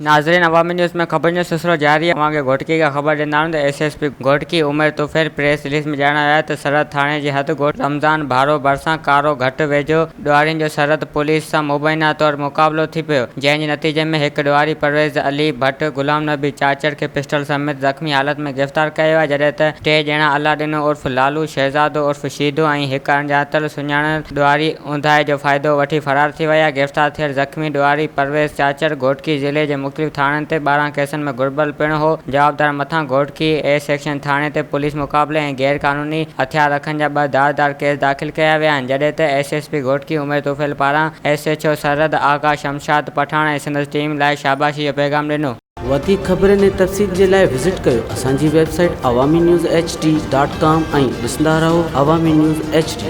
नाजरीन, अवामी न्यूज़ में खबर जो सिलसिलो जारी है। वहाँ के घोटकी का खबर ॾिना तो SSP घोटकी उमर तुफैल प्रेस रिलीज में ॼाणायो त सरहद थाणे जी हद ॻोठ रमज़ान भारो भरिसां कारो घाट वेझो ॾुआरियुनि जो सरहद पुलिस सां मुबैना तौर मुक़ाबिलो थी पियो, जंहिं जे नतीजे में हिकु ॾुआरी परवेज़ अली भट्ट गुलाम नबी चाचड़ खे पिस्टल समेत ज़ख़्मी हालत में गिरफ़्तार कयो आहे, जॾहिं त टे ॼणा अलादीन उर्फ़ लालू, शहज़ादो उर्फ़ शीदो ऐं हिकु अणॼातल सुञाणल ॾुआरी उंधाए जो फ़ाइदो वठी फ़रार थी विया। गिरफ़्तार थियल ज़ख़्मी ॾुआरी परवेज़ चाचड़ घोटकी ज़िले जे मुख़्तलिफ़ थाणनि ते 12 केसनि में घुर्बल पिणु हो। जवाबदार मथां घोटकी A सेक्शन थाणे ते पुलिस मुक़ाबले ऐं गैर क़ानूनी हथियार रखण जा 2 धारदार केस दाख़िल कया विया आहिनि, जॾहिं त SSP घोटकी उमर तुफैल पारां SHO सरहद आगा शमशाद पठाण ऐं संदसि टीम लाइ शाबाशी जो पैगाम ॾिनो। वधीक ख़बरनि ऐं तफ़सील जे लाइ विज़िट कयो असांजी वेबसाइट awamiNewsHD.com ऐं ॾिसंदा रहो अवामी न्यूज़ HD।